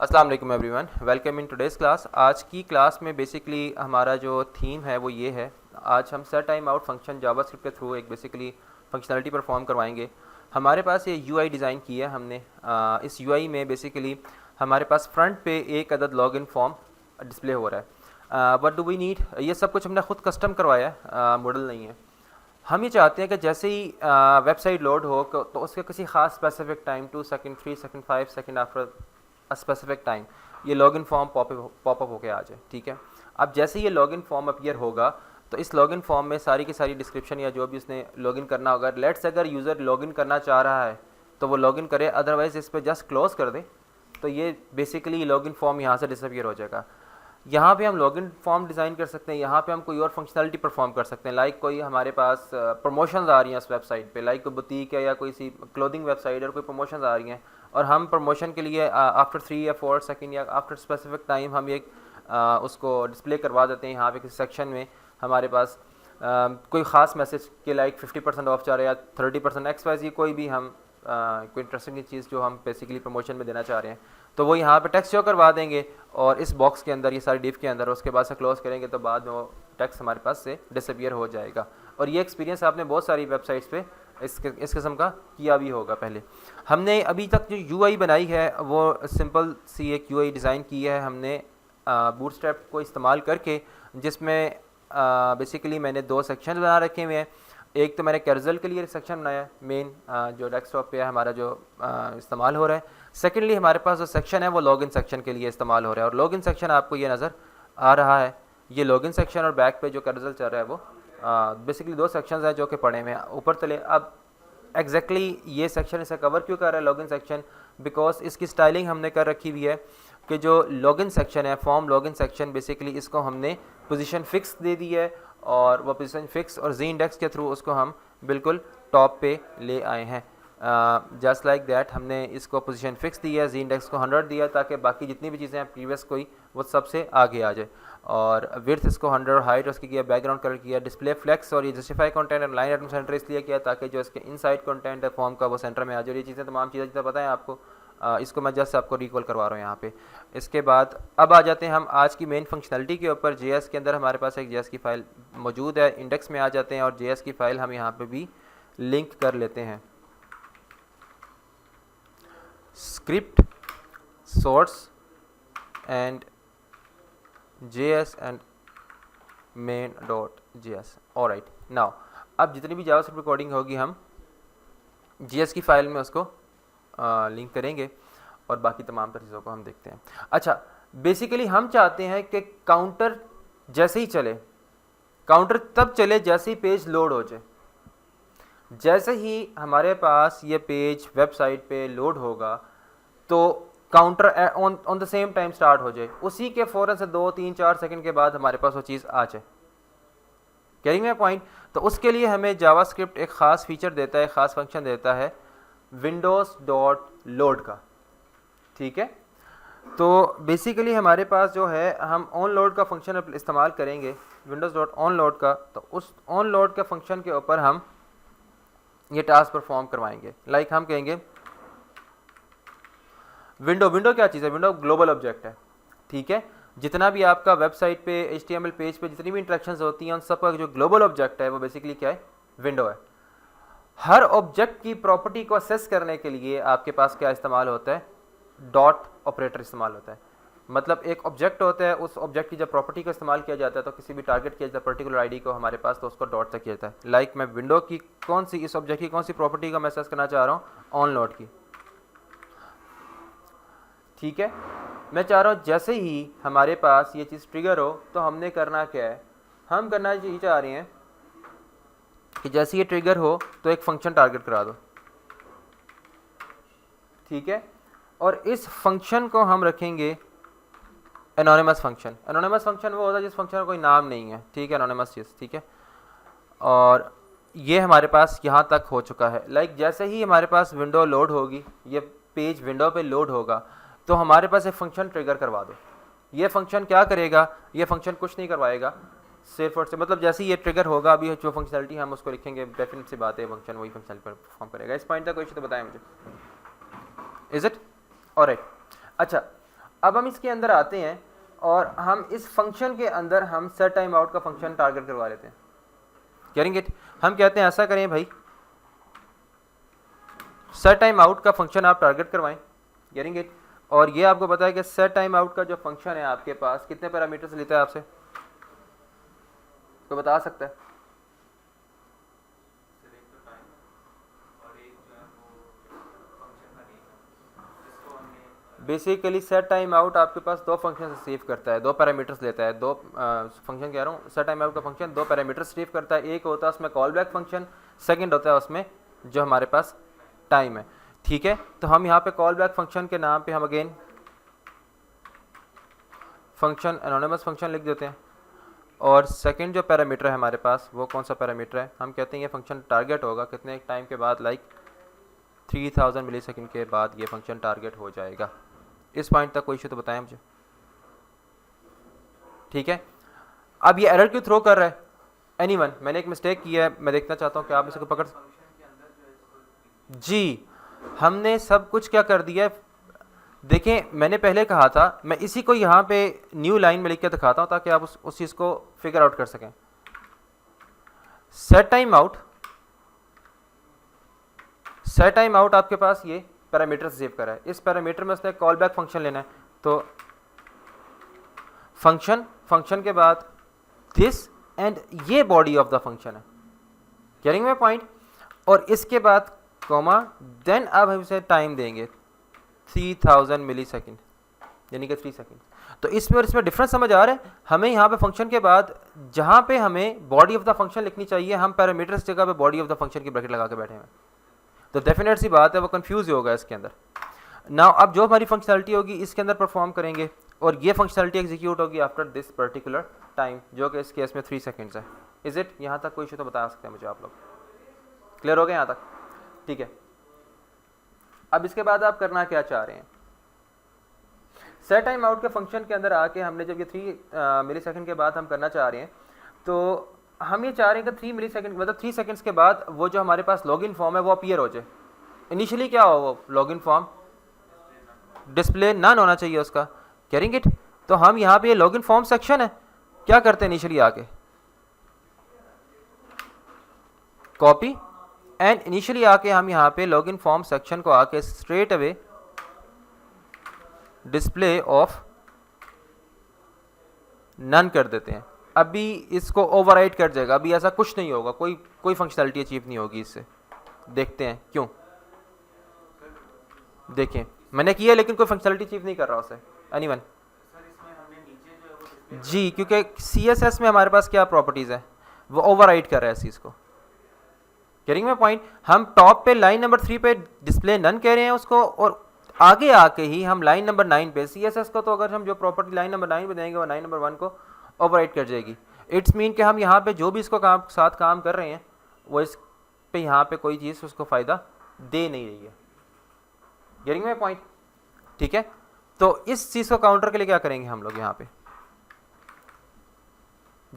अस्सलाम वालेकुम everyone, welcome in today's class. आज की क्लास में बेसिकली हमारा जो थीम है वो ये है, आज हम set time out function JavaScript के थ्रू एक बेसिकली फंक्शनलिटी परफॉर्म करवाएंगे। हमारे पास ये यूआई डिज़ाइन की है हमने। इस यूआई में बेसिकली हमारे पास फ्रंट पे एक अदद लॉगिन फॉर्म डिस्प्ले हो रहा है। व्हाट डू वी नीड, ये सब कुछ हमने खुद कस्टम करवाया है, मॉडल नहीं है। हम ये चाहते हैं कि जैसे ही वेबसाइट लोड हो तो उसके किसी खास specific time 2 second 3 second 5 second after a specific time ये लॉगिन फॉर्म पॉपअप होके आ जाए। ठीक है, अब जैसे ही ये लॉगिन फॉर्म अपीयर होगा तो इस लॉगिन फॉर्म में सारी की सारी डिस्क्रिप्शन या जो भी उसने लॉगिन करना होगा, लेट्स अगर यूज़र लॉगिन करना चाह रहा है तो वो लॉगिन करे, अदरवाइज़ इस पर जस्ट क्लोज कर दे तो ये बेसिकली लॉगिन फॉर्म यहाँ से डिसअपीयर हो जाएगा। यहाँ पे हम लॉगिन फॉर्म डिज़ाइन कर सकते हैं, यहाँ पे हम कोई और फंक्शनलिटी परफॉर्म कर सकते हैं। लाइक कोई हमारे पास प्रमोशंस आ रही हैं इस वेबसाइट पे, लाइक कोई बुटीक है या कोई सी क्लोथिंग वेबसाइट और कोई प्रमोशंस आ रही हैं और हम प्रमोशन के लिए आफ्टर 3 या 4 सेकंड या आफ्टर स्पेसिफिक टाइम हम ये उसको डिस्प्ले करवा देते हैं। यहाँ पे किसी सेक्शन में हमारे पास कोई ख़ास मैसेज के लाइक 50% ऑफ जा रहा है या 30% XYZ कोई भी हम कोई इंटरेस्टिंग चीज़ जो हम बेसिकली प्रमोशन में देना चाह रहे हैं तो वो यहाँ पे टेक्स्ट शो करवा देंगे और इस बॉक्स के अंदर, ये सारी डिव के अंदर, उसके बाद से क्लोज करेंगे तो बाद में वो टेक्स्ट हमारे पास से डिसअपीयर हो जाएगा। और ये एक्सपीरियंस आपने बहुत सारी वेबसाइट्स पे इस किस्म का किया भी होगा। पहले हमने अभी तक जो यूआई बनाई है वो सिंपल सी एक यूआई डिज़ाइन की है हमने बूटस्ट्रैप को इस्तेमाल करके, जिसमें बेसिकली मैंने 2 सेक्शन बना रखे हुए हैं। एक तो मैंने कर्जल के लिए सेक्शन बनाया है, मेन जो डेस्कटॉप पे है हमारा जो इस्तेमाल हो रहा है। सेकेंडली हमारे पास जो सेक्शन है वो लॉगिन सेक्शन के लिए इस्तेमाल हो रहा है और लॉगिन सेक्शन आपको ये नज़र आ रहा है। ये लॉगिन सेक्शन और बैक पे जो कर्जल चल रहा है वो बेसिकली 2 सेक्शंस हैं जो कि पढ़े हुए हैं ऊपर चले। अब एग्जैक्टली ये सेक्शन इसे कवर क्यों कर रहा है लॉगिन सेक्शन, बिकॉज इसकी स्टाइलिंग हमने कर रखी हुई है कि जो लॉगिन सेक्शन है, फॉर्म लॉगिन सेक्शन, बेसिकली इसको हमने पोजीशन फिक्स दे दी है और वो पोजीशन फिक्स और जी इंडेक्स के थ्रू उसको हम बिल्कुल टॉप पे ले आए हैं। जस्ट लाइक दैट हमने इसको पोजीशन फिक्स दी है, जी इंडेक्स को 100 दिया ताकि बाकी जितनी भी चीज़ें हैं प्रीवियस कोई वो सबसे आगे आ जाए, और विड्थ इसको 100 और हाइट उसकी किया, बैकग्राउंड कलर किया, डिस्प्ले फ्लेक्स और ये जस्टिफाई कंटेंट और लाइन आइटम सेंटर इसलिए किया ताकि जो इसके इनसाइड कंटेंट है फॉर्म का वो सेंटर में आ जाए। ये चीज़ें तमाम चीज़ें जितना पता है आपको, इसको मैं जस्ट आपको रिकॉल करवा रहा हूँ यहाँ पे। इसके बाद अब आ जाते हैं हम आज की मेन फंक्शनलिटी के ऊपर। JS के अंदर हमारे पास एक JS की फ़ाइल मौजूद है, इंडेक्स में आ जाते हैं और JS की फ़ाइल हम यहाँ पे भी लिंक कर लेते हैं। Script source and JS and main.js। Alright, now अब जितनी भी जावास्क्रिप्ट रिकॉर्डिंग होगी हम JS की फ़ाइल में उसको लिंक करेंगे और बाकी तमाम चीज़ों को हम देखते हैं। अच्छा, बेसिकली हम चाहते हैं कि काउंटर जैसे ही चले, काउंटर तब चले जैसे ही पेज लोड हो जाए। जैसे ही हमारे पास ये पेज वेबसाइट पे लोड होगा तो counter on the same time start हो जाए, उसी के फ़ौरन से 2 3 4 सेकंड के बाद हमारे पास वो चीज़ आ जाए। Carrying my point? तो उसके लिए हमें जावास्क्रिप्ट एक ख़ास फीचर देता है, ख़ास फंक्शन देता है windows.load का। ठीक है, तो बेसिकली हमारे पास जो है हम ऑन लोड का फंक्शन इस्तेमाल करेंगे, windows.onload का। तो उस ऑन लोड के फंक्शन के ऊपर हम ये टास्क परफॉर्म करवाएंगे। लाइक हम कहेंगे विंडो क्या चीज़ है? विंडो ग्लोबल ऑब्जेक्ट है। ठीक है, जितना भी आपका वेबसाइट पे HTML पेज पे जितनी भी इंटरेक्शंस होती हैं उन सब का जो ग्लोबल ऑब्जेक्ट है वो बेसिकली क्या है? विंडो है। हर ऑब्जेक्ट की प्रॉपर्टी को असेस करने के लिए आपके पास क्या इस्तेमाल होता है? डॉट ऑपरेटर इस्तेमाल होता है। मतलब एक ऑब्जेक्ट होता है, उस ऑब्जेक्ट की जब प्रॉपर्टी को इस्तेमाल किया जाता है तो किसी भी टारगेट किया जाता है पर्टिकुलर आईडी को हमारे पास, तो उसको डॉट से किया जाता है। लाइक मैं विंडो की कौन सी, इस ऑब्जेक्ट की कौन सी प्रॉपर्टी को मैं असेस करना चाह रहा हूँ? ऑन लोड की। ठीक है, मैं चाह रहा हूँ जैसे ही हमारे पास ये चीज़ ट्रिगर हो तो हमने करना क्या है? हम करना ये चाह रहे हैं कि जैसे ये ट्रिगर हो तो एक फंक्शन टारगेट करा दो। ठीक है, और इस फंक्शन को हम रखेंगे एनोनिमस फंक्शन। एनोनिमस फंक्शन वो होता है जिस फंक्शन का कोई नाम नहीं है। ठीक है, एनोनिमस चीज़। ठीक है, और ये हमारे पास यहाँ तक हो चुका है। लाइक जैसे ही हमारे पास विंडो लोड होगी, ये पेज विंडो पे लोड होगा तो हमारे पास एक फंक्शन ट्रिगर करवा दो। ये फंक्शन क्या करेगा? ये फंक्शन कुछ नहीं करवाएगा, सिर्फ और सिर्फ मतलब जैसे ही ये ट्रिगर होगा, अभी जो फंक्शनलिटी हम उसको लिखेंगे, डेफिनेट सी बात है फंक्शन वही फंक्शनलिटी परफॉर्म करेगा। इस पॉइंट तक कोई तो बताएं मुझे। Is it alright? अच्छा, अब हम इसके अंदर आते हैं और हम इस फंक्शन के अंदर हम सेट टाइम आउट का फंक्शन टारगेट करवा लेते हैं। Getting it? हम कहते हैं ऐसा करें भाई, सेट टाइम आउट का फंक्शन आप टारगेट करवाएं। Getting it? और ये आपको पता है कि सेट टाइम आउट का जो फंक्शन है आपके पास कितने पैरामीटर्स लेता है आपसे, तो बता सकता है? बेसिकली सेट टाइम आउट आपके पास दो फंक्शन से सेव करता है, दो पैरामीटर्स लेता है, दो फंक्शन कह रहा हूँ, सेट टाइम आउट का फंक्शन दो पैरामीटर्स सेव करता है। एक होता है उसमें कॉल बैक फंक्शन, सेकंड होता है उसमें जो हमारे पास टाइम है। ठीक है, तो हम यहाँ पे कॉल बैक फंक्शन के नाम पे हम अगेन फंक्शन एनोनिमस फंक्शन लिख देते हैं, और सेकंड जो पैरामीटर है हमारे पास वो कौन सा पैरामीटर है, हम कहते हैं ये फंक्शन टारगेट होगा कितने टाइम के बाद, लाइक 3000 मिलीसेकंड के बाद ये फंक्शन टारगेट हो जाएगा। इस पॉइंट तक कोई इशू तो बताएं मुझे। ठीक है, अब ये एरर क्यों थ्रो कर रहा है? एनीवन? मैंने एक मिस्टेक किया है, मैं देखना चाहता हूँ कि आप इसको पकड़। जी, हमने सब कुछ क्या कर दिया है, देखें मैंने पहले कहा था, मैं इसी को यहाँ पे न्यू लाइन में लिख के दिखाता हूँ ताकि आप उस चीज़ को फिगर आउट कर सकें। Set time out, set time out आपके पास ये पैरामीटर सेव करा है, इस पैरामीटर में उसने कॉल बैक फंक्शन लेना है, तो फंक्शन के बाद दिस एंड ये बॉडी ऑफ द फंक्शन है। Carrying my point? और इसके बाद कॉमा, देन अब हम इसे टाइम देंगे 3000 मिलीसेकंड, यानी कि 3 सेकंड। तो इसमें और इसमें डिफरेंस समझ आ रहा है? हमें यहाँ पे फंक्शन के बाद जहाँ पे हमें बॉडी ऑफ द फंक्शन लिखनी चाहिए, हम पैरामीटर्स जगह पे बॉडी ऑफ द फंक्शन की ब्रैकेट लगा के बैठे हैं, तो डेफिनेट सी बात है वो कंफ्यूज ही होगा इसके अंदर। नाउ अब जो हमारी फंक्शनलिटी होगी इसके अंदर परफॉर्म करेंगे, और ये फंक्शनलिटी एग्जीक्यूट होगी आफ्टर दिस पर्टिकुलर टाइम, जो कि इस केस में 3 सेकंड्स है। Is it? यहाँ तक कोई इशू तो बता सकते हैं मुझे आप लोग? क्लियर हो गए यहाँ तक? ठीक है, अब इसके बाद आप करना क्या चाह रहे हैं? सेट टाइम आउट के फंक्शन के अंदर आके हमने जब ये 3 मिलीसेकंड के बाद हम करना चाह रहे हैं, तो हम ये चाह रहे हैं कि 3 मिलीसेकंड मतलब 3 सेकंड्स के बाद वो जो हमारे पास लॉगिन फॉर्म है वो अपीयर हो जाए। इनिशियली क्या हो, वो लॉगिन फॉर्म डिस्प्ले नन होना चाहिए उसका। Carrying it? तो हम यहाँ पे ये लॉगिन फॉर्म सेक्शन है, क्या करते हैं इनिशियली आके कॉपी, एंड इनिशियली आके हम यहाँ पे लॉगिन फॉर्म सेक्शन को आके straight away display of none कर देते हैं। अभी इसको ओवरराइट कर जाएगा, अभी ऐसा कुछ नहीं होगा, कोई फंक्शनलिटी अचीव नहीं होगी इससे। देखते हैं क्यों। देखें मैंने किया लेकिन कोई फंक्शनलिटी अचीव नहीं कर रहा उसे। एनीवन? जी, क्योंकि CSS में हमारे पास क्या प्रॉपर्टीज है, वो ओवरराइट कर रहा है इस चीज़ को। Carrying my point? हम टॉप पे लाइन नंबर 3 पे डिस्प्ले नन कह रहे हैं उसको, और आगे आके ही हम लाइन नंबर 9 पे CSS को, तो अगर हम जो प्रॉपर्टी लाइन नंबर 9 पे देंगे वो लाइन नंबर 1 को ओवरराइट कर जाएगी। इट्स मीन कि हम यहाँ पे जो भी इसको साथ काम कर रहे हैं वो इस पे यहाँ पे कोई चीज़ उसको फ़ायदा दे नहीं रही है। Getting my point? ठीक है, तो इस चीज़ को काउंटर के लिए क्या करेंगे हम लोग, यहाँ पे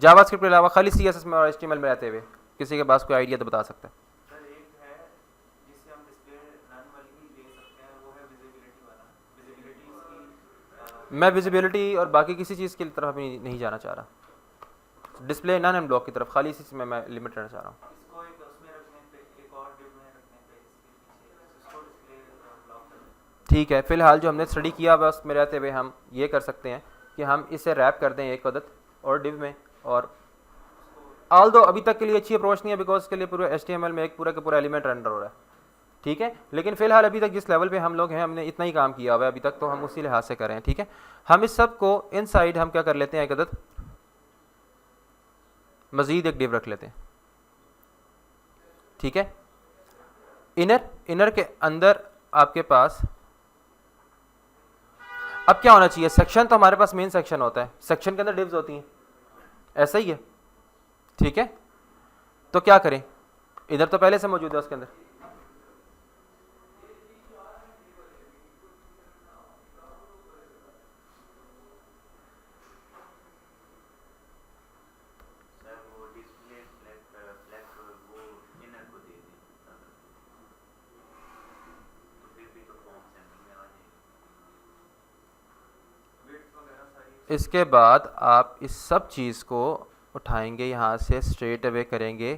जावास्क्रिप्ट के अलावा खाली CSS में और HTML में रहते हुए किसी के पास कोई आइडिया तो बता सकता है? मैं विजिबिलिटी और बाकी किसी चीज़ की तरफ भी नहीं जाना चाह रहा, डिस्प्ले नन एंड ब्लॉक की तरफ, खाली इसी में मैं लिमिट रहना चाह रहा हूँ। ठीक है, फिलहाल जो हमने स्टडी किया बस में रहते हुए हम ये कर सकते हैं कि हम इसे रैप कर दें एक अदद और डिव में, और ऑल दो अभी तक के लिए अच्छी अप्रोच नहीं है बिकॉज के लिए पूरे HTML में एक पूरा का पूरा एलिमेंट रेंडर हो रहा है। ठीक है, लेकिन फिलहाल अभी तक जिस लेवल पे हम लोग हैं हमने इतना ही काम किया हुआ है अभी तक, तो हम उसी लिहाज से कर रहे हैं। ठीक है, हम इस सब को इनसाइड हम क्या कर लेते हैं, एक अदद मजीद एक डिव रख लेते हैं। ठीक है, इनर के अंदर आपके पास अब क्या होना चाहिए, सेक्शन तो हमारे पास मेन सेक्शन होता है, सेक्शन के अंदर डिव्स होती हैं, ऐसा ही है। ठीक है, तो क्या करें, इधर तो पहले से मौजूद है उसके अंदर, इसके बाद आप इस सब चीज़ को उठाएंगे, यहाँ से स्ट्रेट अवे करेंगे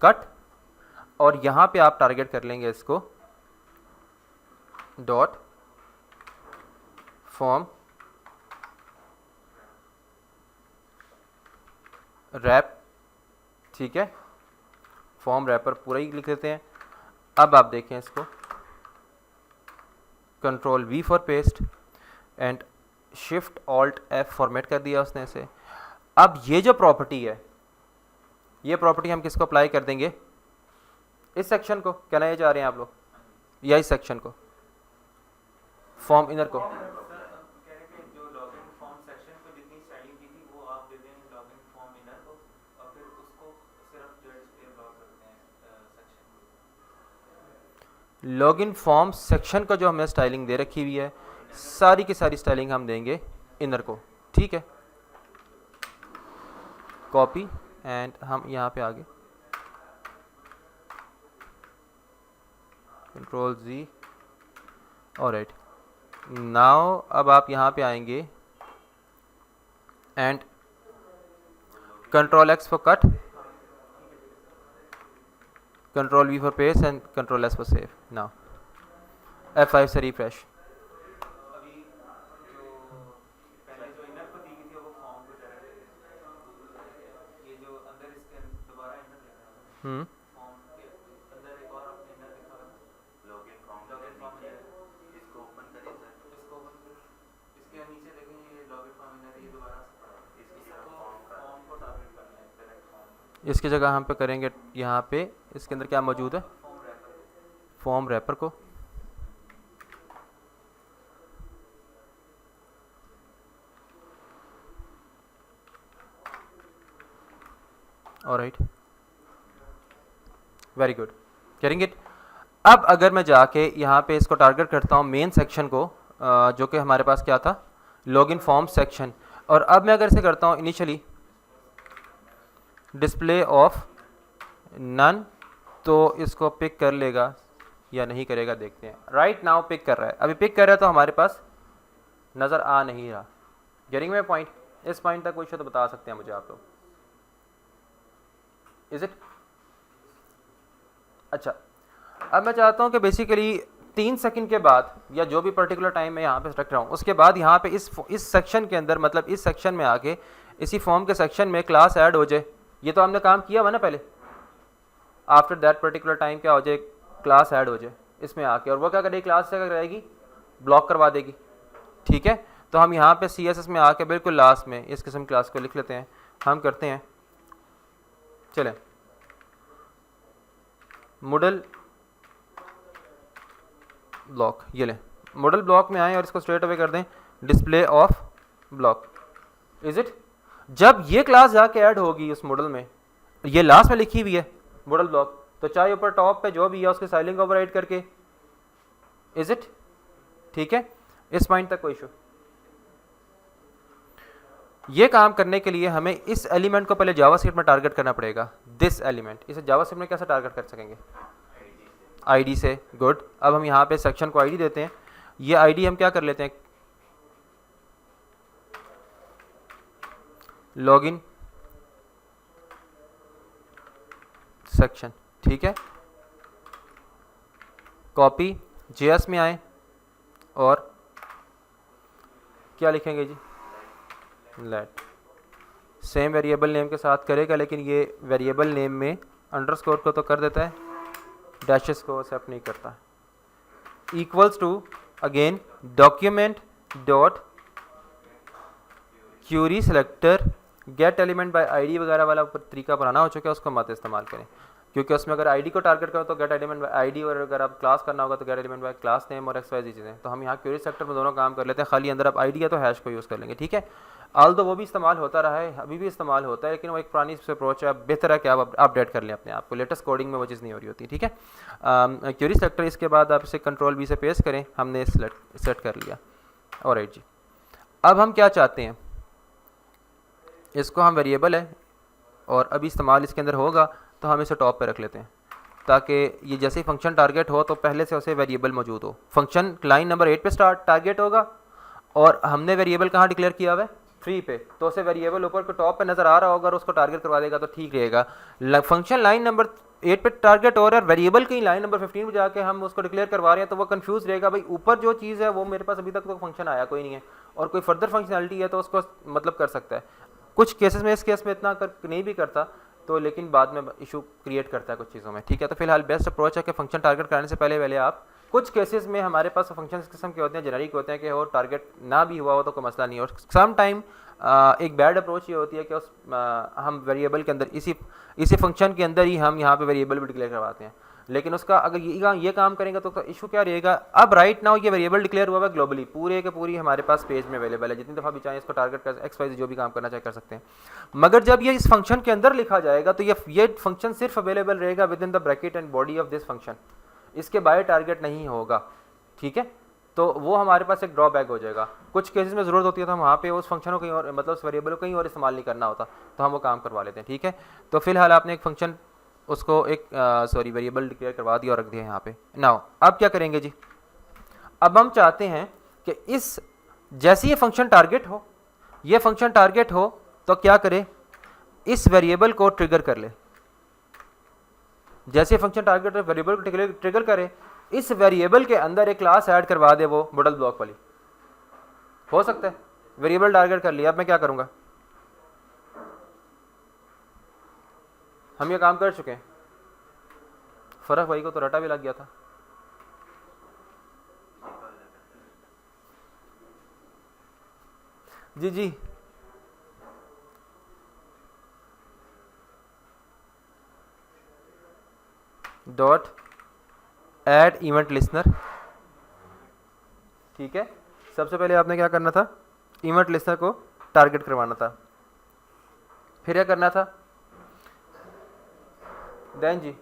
कट, और यहाँ पे आप टारगेट कर लेंगे इसको डॉट फॉर्म रैप, ठीक है, फॉर्म रैपर पूरा ही लिख लेते हैं। अब आप देखें इसको, control we for paste and shift alt F format कर दिया उसने इसे। अब ये जो प्रॉपर्टी है, ये प्रॉपर्टी हम किसको अप्लाई कर देंगे, इस सेक्शन को, कहना ये चाह रहे हैं आप लोग, या इस सेक्शन को, फॉर्म इनर को। लॉगिन फॉर्म सेक्शन का जो हमने स्टाइलिंग दे रखी हुई है, सारी की सारी स्टाइलिंग हम देंगे इनर को, ठीक है। कॉपी एंड हम यहाँ पे आगे कंट्रोल जी, ऑलराइट। नाउ अब आप यहाँ पे आएंगे and control x for cut, control we for paste and control S for save. Now F5 से रिफ्रेश। इसकी जगह हम पे करेंगे, यहाँ पे इसके अंदर क्या मौजूद है, फॉर्म रैपर को। Alright, very good, getting it. अब अगर मैं जाके यहाँ पे इसको टारगेट करता हूँ मेन सेक्शन को, जो कि हमारे पास क्या था, लॉगिन फॉर्म सेक्शन, और अब मैं अगर इसे करता हूँ इनिशियली डिस्प्ले ऑफ नन, तो इसको पिक कर लेगा या नहीं करेगा, देखते हैं। राइट नाउ पिक कर रहा है, अभी पिक कर रहा है तो हमारे पास नज़र आ नहीं रहा। गेटिंग माय पॉइंट, इस पॉइंट तक कोई तो बता सकते हैं मुझे आप लोग, इज इट? अच्छा, अब मैं चाहता हूँ कि बेसिकली 3 सेकंड के बाद या जो भी पर्टिकुलर टाइम मैं यहाँ पे रख रहा हूँ, उसके बाद यहाँ पे इस सेक्शन के अंदर, मतलब इस सेक्शन में आके इसी फॉर्म के सेक्शन में क्लास ऐड हो जाए। ये तो हमने काम किया हुआ ना पहले, आफ्टर दैट पर्टिकुलर टाइम क्या हो जाए, क्लास ऐड हो जाए इसमें आके, और वो क्या करेगी, क्लास से क्या रहेगी, ब्लॉक करवा देगी, ठीक है। तो हम यहाँ पे CSS में आके बिल्कुल लास्ट में इस किस्म क्लास को लिख लेते हैं। हम करते हैं, चलें, मॉडल ब्लॉक, ये लें, मॉडल ब्लॉक में आए और इसको स्ट्रेट अवे कर दें display of block, is it? जब ये क्लास जाके ऐड होगी उस मॉडल में, ये लास्ट में लिखी हुई है मॉडल ब्लॉक, तो चाहे ऊपर टॉप पे जो भी है उसके स्टाइलिंग को ओवरराइड करके, इज इट? ठीक है, इस पॉइंट तक कोई इशू? ये काम करने के लिए हमें इस एलिमेंट को पहले जावास्क्रिप्ट में टारगेट करना पड़ेगा, दिस एलिमेंट। इसे जावास्क्रिप्ट में कैसे टारगेट कर सकेंगे? आईडी से। गुड, अब हम यहाँ पे सेक्शन को आईडी देते हैं। ये आईडी हम क्या कर लेते हैं, लॉगिन सेक्शन, ठीक है। कॉपी, JS में आए और क्या लिखेंगे जी, लेट, सेम वेरिएबल नेम के साथ करेगा, लेकिन ये वेरिएबल नेम में अंडरस्कोर को तो कर देता है, डैशेस को एक्सेप्ट नहीं करता। Equals to again document dot query selector get element by ID वगैरह वाला तरीका पुराना हो चुका है, उसको मत इस्तेमाल करें, क्योंकि उसमें अगर आईडी को टारगेट करो तो गेट एलिमेंट बाय आईडी, और अगर आप क्लास करना होगा तो gate element bye class name और XYZ चीज़ें। तो हम यहाँ क्यूरी सेक्टर में दोनों काम कर लेते हैं, खाली अंदर आप आईडी या तो हैश को यूज़ कर लेंगे, ठीक है। आल्दो वो भी इस्तेमाल होता रहा है, अभी भी इस्तेमाल होता है, लेकिन वो एक पुरानी अप्रोच है। अब बेहतर है कि आप अपडेट कर लें अपने आप को, लेटेस्ट कोडिंग में वो चीज़ नहीं हो रही होती, ठीक है। क्यूरी सेक्टर, इसके बाद आप इसे कंट्रोल V से पेस्ट करें, हमने सेट कर लिया। ऑलराइट जी, अब हम क्या चाहते हैं, इसको हम वेरिएबल है और अभी इस्तेमाल इसके अंदर होगा तो हम इसे टॉप पे रख लेते हैं, ताकि ये जैसे ही फंक्शन टारगेट हो तो पहले से उसे वेरिएबल मौजूद हो। फंक्शन लाइन नंबर 8 पे स्टार्ट टारगेट होगा और हमने वेरिएबल कहाँ डिक्लेयर किया हुआ है 3 पे, तो उसे वेरिएबल ऊपर के टॉप पे नजर आ रहा होगा और उसको टारगेट करवा देगा तो ठीक रहेगा। फंक्शन लाइन नंबर 8 पे टारगेट हो रहा है, वेरिएबल की लाइन नंबर 15 पे जाके हम उसको डिक्लेयर करवा रहे हैं, तो वो कंफ्यूज रहेगा भाई ऊपर जो चीज़ है वो मेरे पास अभी तक तो फंक्शन आया कोई नहीं है, और कोई फर्दर फंक्शनलिटी है तो उसको मतलब कर सकता है। कुछ केसेस में, इस केस में इतना नहीं भी करता तो, लेकिन बाद में इशू क्रिएट करता है कुछ चीज़ों में, ठीक है। तो फिलहाल बेस्ट अप्रोच है कि फंक्शन टारगेट कराने से पहले आप, कुछ केसेस में हमारे पास फंक्शन किस्म के होते हैं, जेनरिक होते हैं कि वो टारगेट ना भी हुआ हो तो कोई मसला नहीं है। और सम टाइम एक बैड अप्रोच ये होती है कि हम वेरिएबल के अंदर इसी फंक्शन के अंदर ही हम यहाँ पे वेरिएबल भी डिक्लेयर करवाते हैं, लेकिन उसका अगर ये काम करेंगे तो इशू क्या रहेगा। अब राइट नाउ ये वेरिएबल डिक्लेयर हुआ है ग्लोबली, पूरे के पूरी हमारे पास पेज में अवेलेबल है, जितनी दफ़ा भी चाहें इसको टारगेट कर XYZ जो भी काम करना चाहे कर सकते हैं। मगर जब ये इस फंक्शन के अंदर लिखा जाएगा तो ये फंक्शन सिर्फ अवेलेबल रहेगा with in the bracket and body of this function, इसके बाहर टारगेट नहीं होगा, ठीक है। तो वो हमारे पास एक ड्रॉबैक हो जाएगा। कुछ केसेस में ज़रूरत होती है तो हम वहाँ पे उस फंक्शन को कहीं और, मतलब उस वेरिएबल को कहीं और इस्तेमाल नहीं करना होता, तो हम वो काम करवा लेते हैं, ठीक है। तो फिलहाल आपने एक फंक्शन उसको एक वेरिएबल डिक्लेयर करवा दिया और रख दिया यहाँ पे। नाउ अब क्या करेंगे जी, अब हम चाहते हैं कि इस जैसे ये फंक्शन टारगेट हो, ये फंक्शन टारगेट हो तो क्या करे, इस वेरिएबल को ट्रिगर कर ले। जैसे फंक्शन टारगेट वेरिएबल को ट्रिगर करे, इस वेरिएबल के अंदर एक क्लास ऐड करवा दे, वो मॉडल ब्लॉक वाली हो सकता है। वेरिएबल टारगेट कर लिया, अब मैं क्या करूंगा, हम ये काम कर चुके हैं, फर्क भाई को तो रटा भी लग गया था। जी जी डॉट ऐड इवेंट लिसनर, ठीक है। सबसे पहले आपने क्या करना था, इवेंट लिसनर को टारगेट करवाना था, फिर क्या करना था, देन जी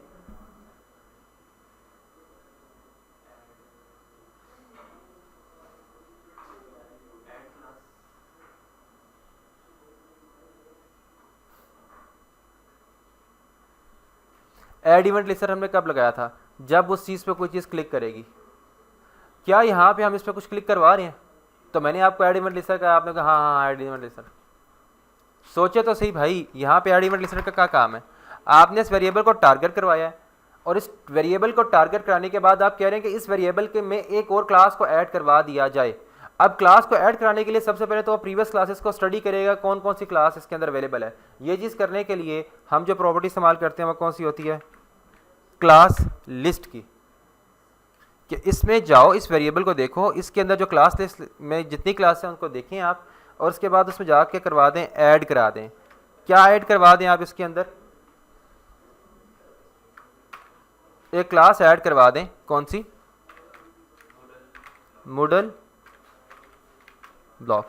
ऐड इवेंट लिस्टर हमने कब लगाया था, जब उस चीज़ पे कोई चीज़ क्लिक करेगी। क्या यहाँ पे हम इस पर कुछ क्लिक करवा रहे हैं, तो मैंने आपको ऐड इवेंट लिस्टर कहा, आपने कहा हाँ हाँ ऐड इवेंट लिस्टर। सोचे तो सही भाई, यहाँ पे ऐड इवेंट लिस्टर का क्या काम है, आपने इस वेरिएबल को टारगेट करवाया है, और इस वेरिएबल को टारगेट कराने के बाद आप कह रहे हैं कि इस वेरिएबल के में एक और क्लास को ऐड करवा दिया जाए। अब क्लास को ऐड कराने के लिए सबसे पहले तो प्रीवियस क्लासेस को स्टडी करेगा, कौन कौन सी क्लास इसके अंदर अवेलेबल है। ये चीज़ करने के लिए हम जो प्रॉपर्टी इस्तेमाल करते हैं वो कौन सी होती है, क्लास लिस्ट की, कि इसमें जाओ, इस वेरिएबल को देखो, इसके अंदर जो क्लास लिस्ट में जितनी क्लास हैं उनको देखें आप, और उसके बाद उसमें जाके करवा दें, ऐड करा दें। क्या ऐड करवा दें आप, इसके अंदर एक क्लास ऐड करवा दें, कौन सी, मूडल ब्लॉक।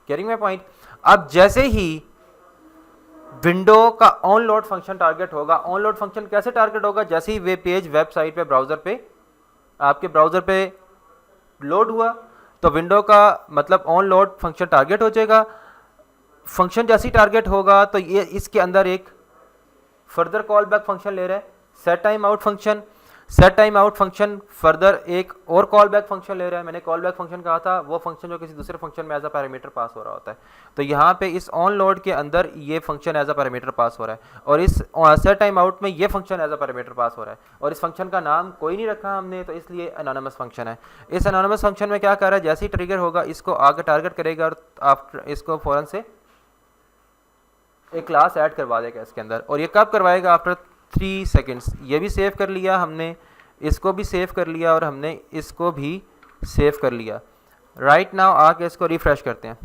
Carrying my point. अब जैसे ही विंडो का ऑन लोड फंक्शन टारगेट होगा, ऑन लोड फंक्शन कैसे टारगेट होगा, जैसे ही वे पेज वेबसाइट पे ब्राउजर पे आपके ब्राउजर पे लोड हुआ तो विंडो का मतलब ऑन लोड फंक्शन टारगेट हो जाएगा। फंक्शन जैसे ही टारगेट होगा तो ये इसके अंदर एक फर्दर कॉल बैक फंक्शन ले रहा है, set time out function. Set time out function further एक और कॉल बैक फंक्शन ले रहा है। मैंने कॉल बैक फंक्शन कहा था, वो फंक्शन जो किसी दूसरे फंक्शन में एज अ पैरामीटर पास हो रहा होता है। तो यहाँ पे इस ऑन लोड के अंदर ये function as a parameter pass हो रहा है, और इस सेट टाइम आउट में ये function as a parameter pass हो रहा है, और इस फंक्शन का नाम कोई नहीं रखा हमने, तो इसलिए अनोनिमस फंक्शन है। इस अनोनिमस फंक्शन में क्या कर रहा है, जैसे ही ट्रिगर होगा इसको आगे टारगेट करेगा और आफ्टर इसको फ़ौरन से एक क्लास ऐड करवा देगा इसके अंदर। और ये कब करवाएगा, आफ्टर 3 सेकेंड्स। ये भी सेव कर लिया हमने, इसको भी सेव कर लिया, और हमने इसको भी सेव कर लिया। राइट नाउ आके इसको रिफ्रेश करते हैं,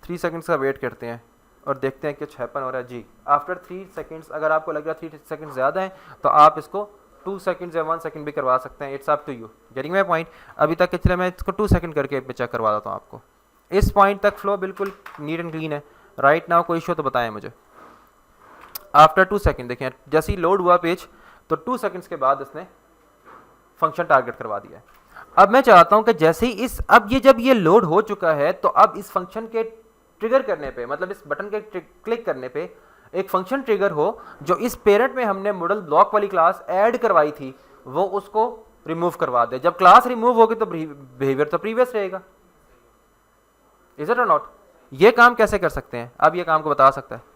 3 सेकेंड्स का वेट करते हैं और देखते हैं कुछ हैपन हो रहा है जी। आफ्टर 3 सेकेंड्स अगर आपको लग रहा है 3 सेकेंड्स ज़्यादा हैं तो आप इसको 2 सेकेंड्स या 1 सेकेंड भी करवा सकते हैं, it's up to you. Getting my point. अभी तक के चले मैं इसको 2 सेकेंड करके चेक करवा देता हूँ आपको। इस पॉइंट तक फ्लो बिल्कुल नीट एंड क्लीन है। राइट नाउ कोई इशू तो बताएं मुझे। आफ्टर 2 सेकेंड देखें, जैसे ही लोड हुआ पेज तो 2 सेकंड्स के बाद इसने फंक्शन टारगेट करवा दिया है। अब मैं चाहता हूं कि जैसे ही अब ये जब ये लोड हो चुका है तो अब इस फंक्शन के ट्रिगर करने पे, मतलब इस बटन के क्लिक करने पे एक फंक्शन ट्रिगर हो जो इस पेरेंट में हमने मॉडल ब्लॉक वाली क्लास ऐड करवाई थी, वो उसको रिमूव करवा दे। जब क्लास रिमूव होगी तो बिहेवियर तो प्रीवियस रहेगा, इज इट और नॉट? ये काम कैसे कर सकते हैं? अब ये काम को बता सकता है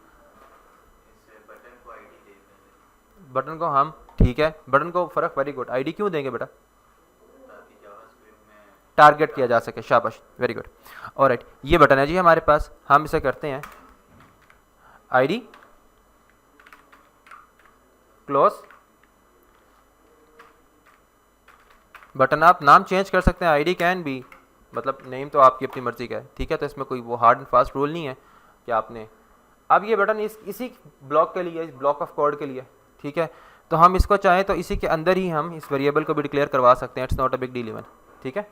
बटन को हम, ठीक है, बटन को फ़र्क, वेरी गुड। आईडी क्यों देंगे बेटा? टारगेट किया जा सके, शाबाश, वेरी गुड। ऑलराइट, ये बटन है जी हमारे पास, हम इसे करते हैं आईडी क्लोज बटन। आप नाम चेंज कर सकते हैं, आईडी कैन बी, मतलब नेम तो आपकी अपनी मर्जी का है, ठीक है, तो इसमें कोई वो हार्ड एंड फास्ट रूल नहीं है कि आपने। अब ये बटन इसी ब्लॉक के लिए, इस ब्लॉक ऑफ कोड के लिए, ठीक है, तो हम इसको चाहें तो इसी के अंदर ही हम इस वेरिएबल को भी डिक्लेयर करवा सकते हैं, it's not a big deal even, ठीक है।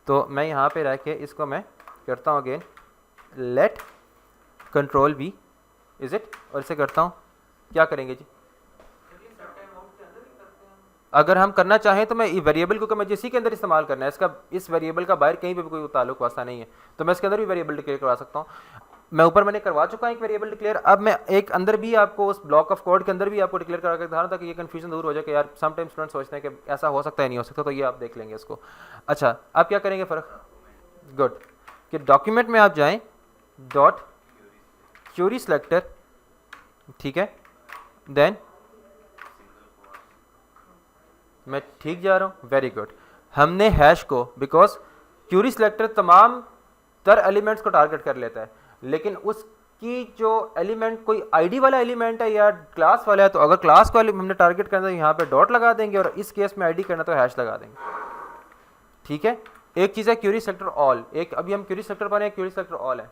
तो मैं यहाँ पे रह के इसको मैं करता हूँ again let control we, is it, और इसे करता हूँ, क्या करेंगे जी? अगर हम करना चाहें तो मैं वेरिएबल को मैं इसी के अंदर इस्तेमाल करना है, इसका इस वेरिएबल का बाहर कहीं पे भी कोई ताल्लुक वास्ता नहीं है, तो मैं इसके अंदर भी वेरिएबल डिक्लेयर करवा सकता हूँ। मैं ऊपर मैंने करवा चुका हूँ एक वेरिएबल डिक्लेयर, अब मैं एक अंदर भी आपको उस ब्लॉक ऑफ कोड के अंदर भी आपको डिक्लेयर करा के दिखा रहा था कि ये कन्फ्यूजन दूर हो जाए कि यार समटाइम स्टूडेंट सोचते हैं कि ऐसा हो सकता है नहीं हो सकता, तो ये आप देख लेंगे इसको। अच्छा, आप क्या करेंगे फ़र्क, गुड, कि डॉक्यूमेंट में आप जाएँ, डॉट क्यूरी सेलेक्टर, ठीक है, देन मैं ठीक जा रहा हूँ, वेरी गुड। हमने हैश को, बिकॉज क्यूरी सेलेक्टर तमाम तर एलिमेंट्स को टारगेट कर लेता है, लेकिन उसकी जो एलिमेंट कोई आईडी वाला एलिमेंट है या क्लास वाला है, तो अगर क्लास को हमने टारगेट करना है तो यहाँ पे डॉट लगा देंगे, और इस केस में आईडी करना तो हैश लगा देंगे, ठीक है। एक चीज़ है क्यूरी सेलेक्टर ऑल, एक अभी हम क्यूरी सेलेक्टर पर हैं, क्यूरी सेलेक्टर ऑल है,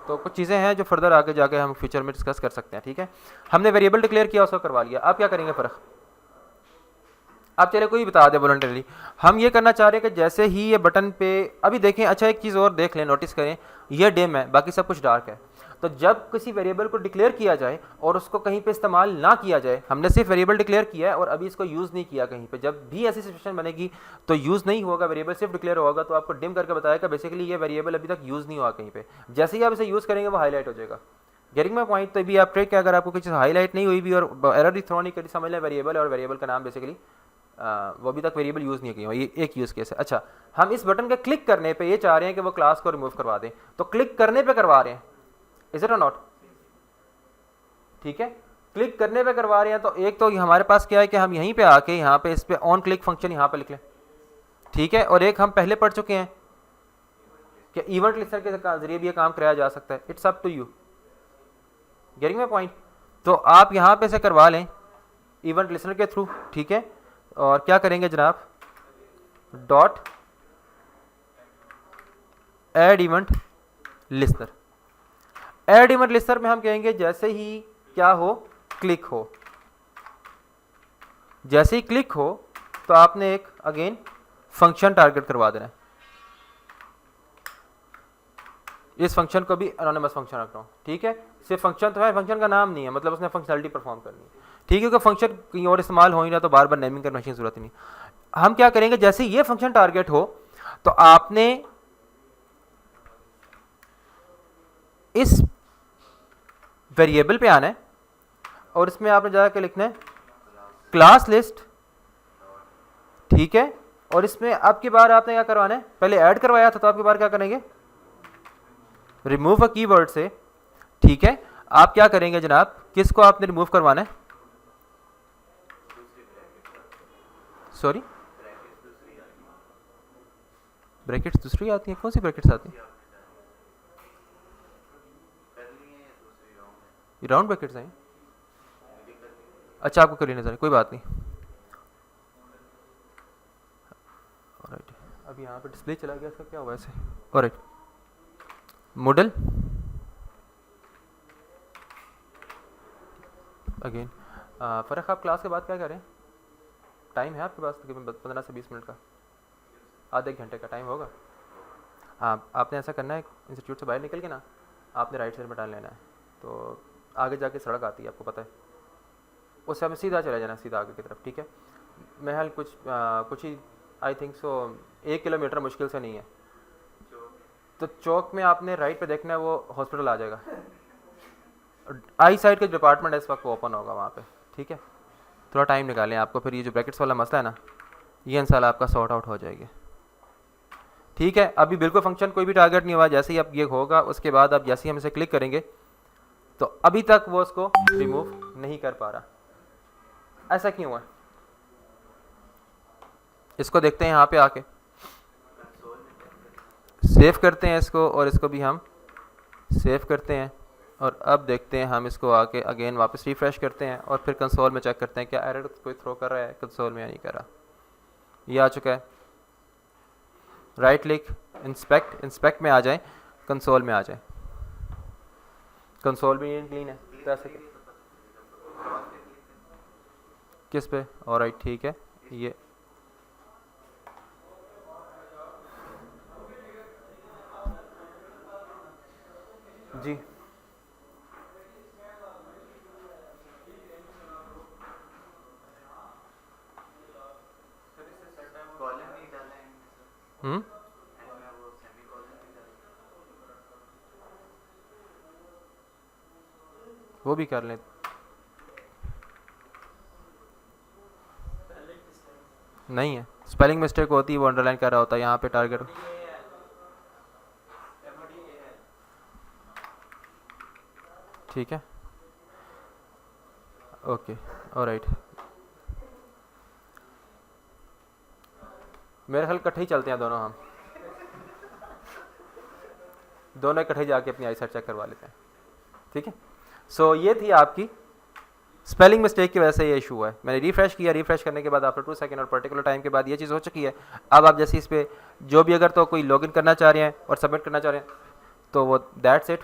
तो कुछ चीज़ें हैं जो फर्दर आगे जाके हम फ्यूचर में डिस्कस कर सकते हैं, ठीक है। हमने वेरिएबल डिक्लेयर किया, उसको करवा लिया, आप क्या करेंगे फ़र्क? आप चले कोई बता दे वॉलंटरली। हम ये करना चाह रहे हैं कि जैसे ही ये बटन पे, अभी देखें, अच्छा एक चीज़ और देख लें, नोटिस करें, ये डिम है, बाकी सब कुछ डार्क है, तो जब किसी वेरिएबल को डिक्लेयर किया जाए और उसको कहीं पे इस्तेमाल ना किया जाए, हमने सिर्फ वेरिएबल डिक्लेयर किया है और अभी इसको यूज़ नहीं किया कहीं पे, जब भी ऐसी सिचुएशन बनेगी तो यूज़ नहीं होगा, वेरिएबल सिर्फ डिक्लेयर होगा, तो आपको डिम करके बताएगा बेसिकली ये वेरिएबल अभी तक यूज़ नहीं हुआ कहीं पे, जैसे ही आप इसे यूज़ करेंगे वो हाईलाइट हो जाएगा। Getting my point? तो भी आप ट्रेक क्या, अगर आपको कुछ हाईलाइट नहीं हुई भी और एरर भी थ्रो नहीं करी, समझ लें वेरिएबल, और वेरिएबल का नाम बेसिकली वो अभी तक वेरिएबल यूज़ नहीं किया, ये एक यूज़ केस है। अच्छा, हम इस बटन के क्लिक करने पे ये चाह रहे हैं कि वो क्लास को रिमूव करवा दें, तो क्लिक करने पे करवा रहे हैं, इज इट और नॉट? ठीक है, क्लिक करने पे करवा रहे हैं, तो एक तो हमारे पास क्या है कि हम यहीं पे आके यहाँ पे इस पे ऑन क्लिक फंक्शन यहाँ पे लिख लें, ठीक है, और एक हम पहले पढ़ चुके हैं कि इवेंट लिस्टर के जरिए भी ये काम कराया जा सकता है, it's up to you. Getting my point? तो आप यहाँ पे से करवा लें इवेंट लिस्टर के थ्रू, ठीक है, और क्या करेंगे जनाब, dot add event listener. Add event listener में हम कहेंगे जैसे ही क्या हो, क्लिक हो, जैसे ही क्लिक हो तो आपने एक अगेन फंक्शन टारगेट करवा देना है। इस फंक्शन को भी एनोनिमस फंक्शन रख रहा हूँ, ठीक है, सिर्फ फंक्शन तो है, फंक्शन का नाम नहीं है, मतलब उसने फंक्शनलिटी परफॉर्म करनी है, ठीक है, क्योंकि फंक्शन कहीं और इस्तेमाल हो ही ना, तो बार बार नेमिंग करने की जरूरत नहीं। हम क्या करेंगे, जैसे ये फंक्शन टारगेट हो तो आपने इस वेरिएबल पे आना है और इसमें आपने जाकर लिखना है क्लास लिस्ट, ठीक है, और इसमें अब की बार आपने क्या करवाना है, पहले ऐड करवाया था तो आपकी बार क्या करेंगे, रिमूव अ कीवर्ड से, ठीक है। आप क्या करेंगे जनाब, किसको आपने रिमूव करवाना है, सॉरी ब्रैकेट्स दूसरी आती हैं, कौन सी ब्रैकेट्स आती हैं, राउंड ब्रैकेट्स हैं, अच्छा आपको करी नजर, कोई बात नहीं। ऑलराइट, अब यहाँ पे डिस्प्ले चला गया, इसका क्या हुआ ऐसे, ऑलराइट, मॉडल अगेन फ़र्क, आप क्लास के बाद क्या करें, टाइम है आपके पास तकरीबन 15 से 20 मिनट का, आधे घंटे का टाइम होगा। हाँ, आपने ऐसा करना है, इंस्टीट्यूट से बाहर निकल के ना आपने राइट साइड में डाल लेना है, तो आगे जाके सड़क आती है, आपको पता है, उससे हमें सीधा चला जाना, सीधा आगे की तरफ, ठीक है। महल कुछ ही आई थिंक सो 1 किलोमीटर मुश्किल से नहीं है, तो चौक में आपने राइट पे देखना है, वो हॉस्पिटल आ जाएगा, आई साइड का डिपार्टमेंट है इस वक्त वो ओपन होगा वहाँ पे, ठीक है। थोड़ा टाइम निकालें आपको, फिर ये जो ब्रैकेट्स वाला मसला है ना, ये इंशाल्लाह आपका सॉर्ट आउट हो जाएगी। ठीक है, अभी बिल्कुल फंक्शन कोई भी टारगेट नहीं हुआ, जैसे ही अब ये होगा उसके बाद अब जैसे ही हम इसे क्लिक करेंगे तो अभी तक वो उसको रिमूव नहीं कर पा रहा। ऐसा क्यों है, इसको देखते हैं यहाँ पे आके, सेव करते हैं इसको और इसको भी हम सेव करते हैं और अब देखते हैं हम इसको आके अगेन वापस रिफ्रेश करते हैं और फिर कंसोल में चेक करते हैं क्या एरर कोई थ्रो कर रहा है कंसोल में या नहीं कर रहा। ये आ चुका है, राइट क्लिक इंस्पेक्ट, इंस्पेक्ट में आ जाए, कंसोल में आ जाए, कंसोल भी क्लीन है कैसे किस पे, ऑलराइट ठीक है। ये जी वो भी कर लें, नहीं है स्पेलिंग मिस्टेक होती है, वो अंडरलाइन कर रहा होता है यहाँ पे टारगेट। ठीक है ओके ऑलराइट, मेरे ख्याल इकट्ठे ही चलते हैं दोनों, हम दोनों इकट्ठे जाके अपनी आई सेट चेक करवा लेते हैं। ठीक है, सो ये थी आपकी स्पेलिंग मिस्टेक की वजह से ये इशू हुआ है। मैंने रिफ्रेश किया, रिफ्रेश करने के बाद आफ्टर 2 सेकंड और पर्टिकुलर टाइम के बाद ये चीज़ हो चुकी है। अब आप जैसे इस पर जो भी अगर तो कोई लॉगिन करना चाह रहे हैं और सबमिट करना चाह रहे हैं तो वो दैट्स इट।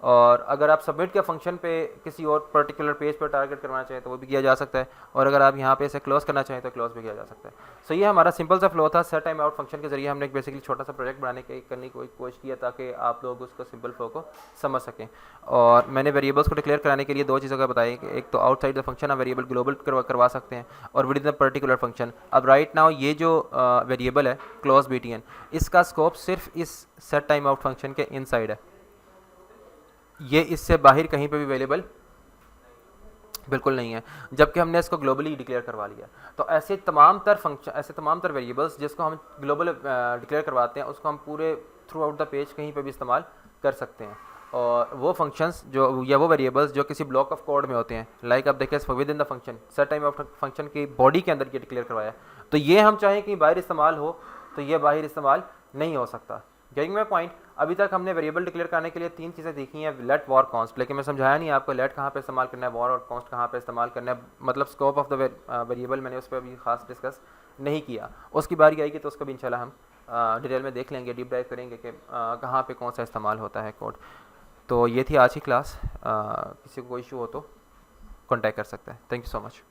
और अगर आप सबमिट के फंक्शन पे किसी और पर्टिकुलर पेज पर टारगेट करवाना चाहें तो वो भी किया जा सकता है, और अगर आप यहाँ पे इसे क्लोज करना चाहें तो क्लोज भी किया जा सकता है। सो ये हमारा सिंपल सा फ्लो था। सेट टाइम आउट फंक्शन के जरिए हमने एक बेसिकली छोटा सा प्रोजेक्ट करने की कोशिश किया ताकि आप लोग उसको सिंपल फ्लो को समझ सकें। और मैंने वेरिएबल्स को डिक्लेयर कराने के लिए दो चीज़ों का बताया कि एक तो आउटसाइड द फंक्शन आप वेरिएबल ग्लोबल करवा सकते हैं और with in the particular function. अब राइट नाउ ये जो वेरिएबल है क्लोज BTN, इसका स्कोप सिर्फ इस सेट टाइम आउट फंक्शन के इनसाइड है, ये इससे बाहर कहीं पे भी अवेलेबल बिल्कुल नहीं है, जबकि हमने इसको ग्लोबली डिक्लेयर करवा लिया। तो ऐसे तमाम तर फंक्शन, ऐसे तमाम तर वेरिएबल्स जिसको हम ग्लोबल डिक्लेयर करवाते हैं उसको हम पूरे थ्रू आउट द पेज कहीं पे भी इस्तेमाल कर सकते हैं। और वो फंक्शंस जो या वो वेरिएबल्स जो किसी ब्लॉक ऑफ कोड में होते हैं, लाइक आप देखिए with in the function set time of function की बॉडी के अंदर ये डिक्लेयर करवाया, तो ये हम चाहें कि बाहर इस्तेमाल हो तो ये बाहर इस्तेमाल नहीं हो सकता। Getting my point. अभी तक हमने वेरिएबल डिक्लेयर करने के लिए 3 चीज़ें देखी हैं, लेट वॉर कॉन्स्ट, लेकिन मैं समझाया नहीं आपको लेट कहाँ पे इस्तेमाल करना है, वॉर और कॉन्स्ट कहाँ पे इस्तेमाल करना है, मतलब स्कोप ऑफ द वेरिएबल मैंने उस पर अभी खास डिस्कस नहीं किया। उसकी बारी आएगी तो उसको भी इंशाल्लाह हम डिटेल में देख लेंगे, डीप डाइव करेंगे कि कहाँ पे कौन सा इस्तेमाल होता है कोड। तो ये थी आज की क्लास, किसी को कोई इशू हो तो कॉन्टैक्ट कर सकते हैं। Thank you so much.